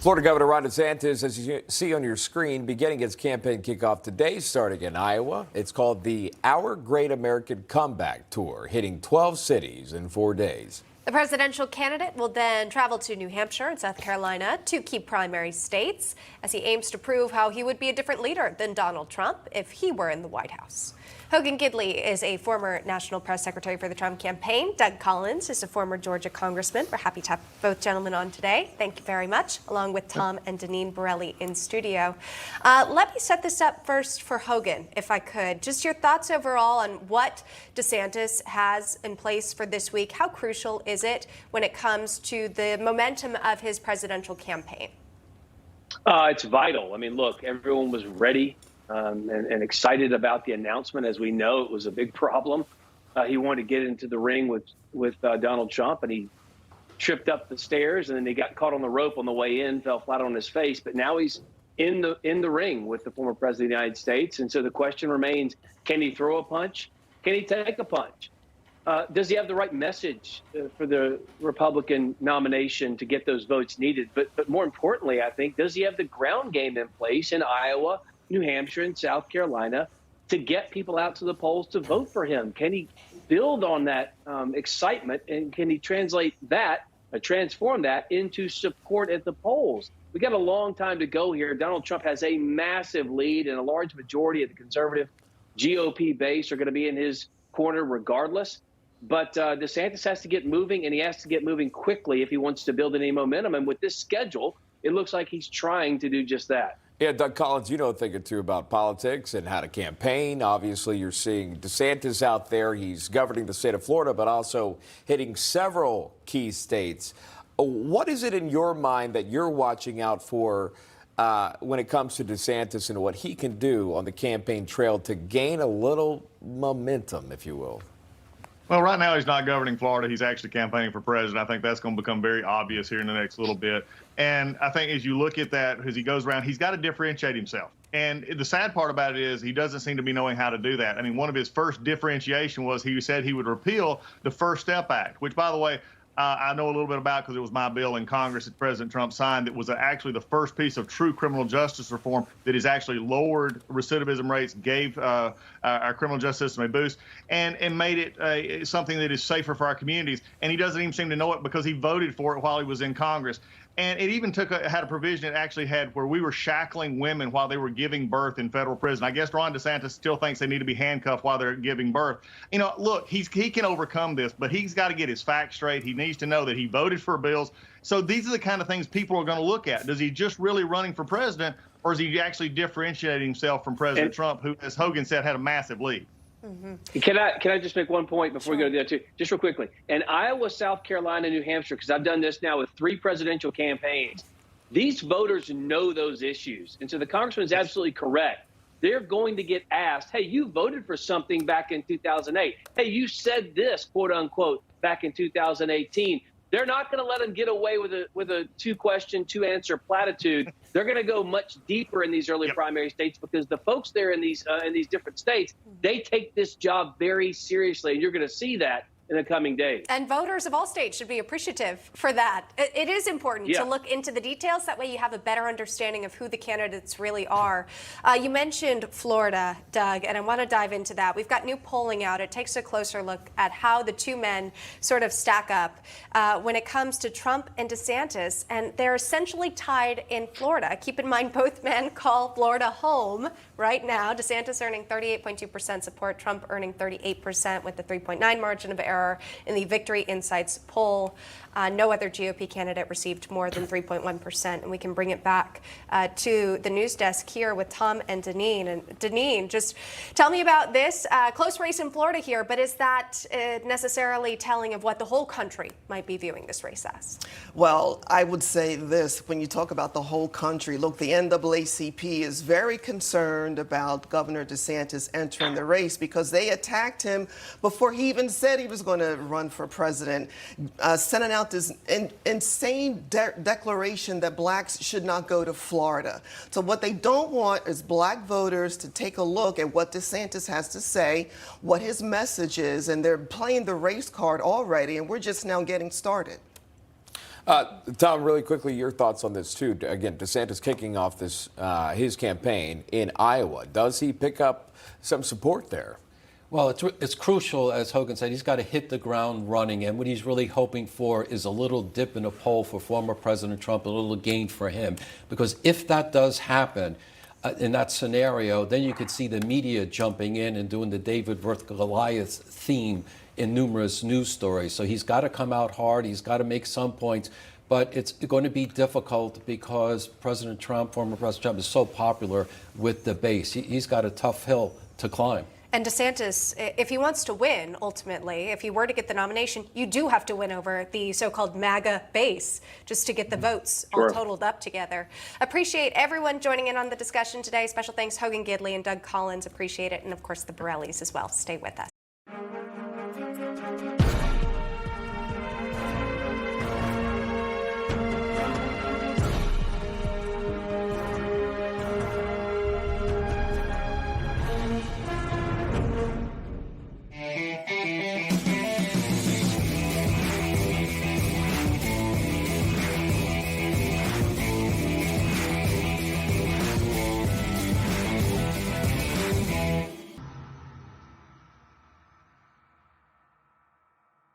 Florida Governor Ron DeSantis, as you see on your screen, beginning its campaign kickoff today, starting in Iowa. It's called the Our Great American Comeback Tour, hitting 12 cities in 4 days. The presidential candidate will then travel to New Hampshire and South Carolina, two key primary states, as he aims to prove how he would be a different leader than Donald Trump if he were in the White House. Hogan Gidley is a former national press secretary for the Trump campaign. Doug Collins is a former Georgia congressman. We're happy to have both gentlemen on today. Thank you very much, along with Tom and Deneen Borelli in studio. Let me set this up first for Hogan, if I could. Just your thoughts overall on what DeSantis has in place for this week. How crucial is it when it comes to the momentum of his presidential campaign? It's vital. I mean, look, everyone was ready and excited about the announcement. As we know, it was a big problem. He wanted to get into the ring with Donald Trump, and he tripped up the stairs, and then he got caught on the rope on the way in, fell flat on his face. But now he's in the ring with the former president of the United States. And so the question remains, can he throw a punch? Can he take a punch? Does he have the right message for the Republican nomination to get those votes needed? But more importantly, I think, does he have the ground game in place in Iowa, New Hampshire, and South Carolina to get people out to the polls to vote for him? Can he build on that excitement, and can he transform that into support at the polls? We got a long time to go here. Donald Trump has a massive lead, and a large majority of the conservative GOP base are going to be in his corner regardless. But DeSantis has to get moving, and he has to get moving quickly if he wants to build any momentum. And with this schedule, it looks like he's trying to do just that. Yeah, Doug Collins, you know a thing or two about politics and how to campaign. Obviously, you're seeing DeSantis out there. He's governing the state of Florida, but also hitting several key states. What is it in your mind that you're watching out for when it comes to DeSantis and what he can do on the campaign trail to gain a little momentum, if you will? Well, right now he's not governing Florida. He's actually campaigning for president. I think that's going to become very obvious here in the next little bit. And I think as you look at that, as he goes around, he's got to differentiate himself. And the sad part about it is he doesn't seem to be knowing how to do that. I mean, one of his first differentiation was he said he would repeal the First Step Act, which, by the way, I know a little bit about because it was my bill in Congress that President Trump signed that was actually the first piece of true criminal justice reform that has actually lowered recidivism rates, gave our criminal justice system a boost, and made it something that is safer for our communities. And he doesn't even seem to know it because he voted for it while he was in Congress. And it even had a provision it actually had where we were shackling women while they were giving birth in federal prison. I guess Ron DeSantis still thinks they need to be handcuffed while they're giving birth. You know, look, he can overcome this, but he's got to get his facts straight. He needs to know that he voted for bills. So these are the kind of things people are going to look at. Does he just really running for president, or is he actually differentiating himself from President Trump, who, as Hogan said, had a massive lead? Mm-hmm. Can I just make one point before we go to the other two? Just real quickly. In Iowa, South Carolina, New Hampshire, because I've done this now with 3 presidential campaigns, these voters know those issues. And so the congressman is absolutely correct. They're going to get asked, hey, you voted for something back in 2008. Hey, you said this, quote unquote, back in 2018. They're not going to let them get away with a 2-question, 2-answer platitude. They're going to go much deeper in these early primary states because the folks there in these different states, they take this job very seriously, and you're going to see that in the coming days. And voters of all states should be appreciative for that. It is important to look into the details. That way you have a better understanding of who the candidates really are. You mentioned Florida, Doug, and I want to dive into that. We've got new polling out. It takes a closer look at how the two men sort of stack up when it comes to Trump and DeSantis, and they're essentially tied in Florida. Keep in mind, both men call Florida home right now. DeSantis earning 38.2% support, Trump earning 38% with the 3.9 margin of error in the Victory Insights poll. No other GOP candidate received more than 3.1%. And we can bring it back to the news desk here with Tom and Deneen. And Deneen, just tell me about this close race in Florida here, but is that necessarily telling of what the whole country might be viewing this race as? Well, I would say this, when you talk about the whole country, look, the NAACP is very concerned about Governor DeSantis entering the race because they attacked him before he even said he was going to run for president, sending out this insane declaration that blacks should not go to Florida. So what they don't want is black voters to take a look at what DeSantis has to say, what his message is, and they're playing the race card already, and we're just now getting started. Tom, really quickly, your thoughts on this too. Again, DeSantis kicking off this his campaign in Iowa. Does he pick up some support there? Well, it's crucial, as Hogan said, he's got to hit the ground running. And what he's really hoping for is a little dip in the poll for former President Trump, a little gain for him. Because if that does happen, in that scenario, then you could see the media jumping in and doing the David versus Goliath theme in numerous news stories. So he's got to come out hard. He's got to make some points. But it's going to be difficult because President Trump, former President Trump, is so popular with the base. He's got a tough hill to climb. And DeSantis, if he wants to win, ultimately, if he were to get the nomination, you do have to win over the so-called MAGA base just to get the votes all totaled up together. Appreciate everyone joining in on the discussion today. Special thanks, Hogan Gidley and Doug Collins. Appreciate it. And, of course, the Borellis as well. Stay with us.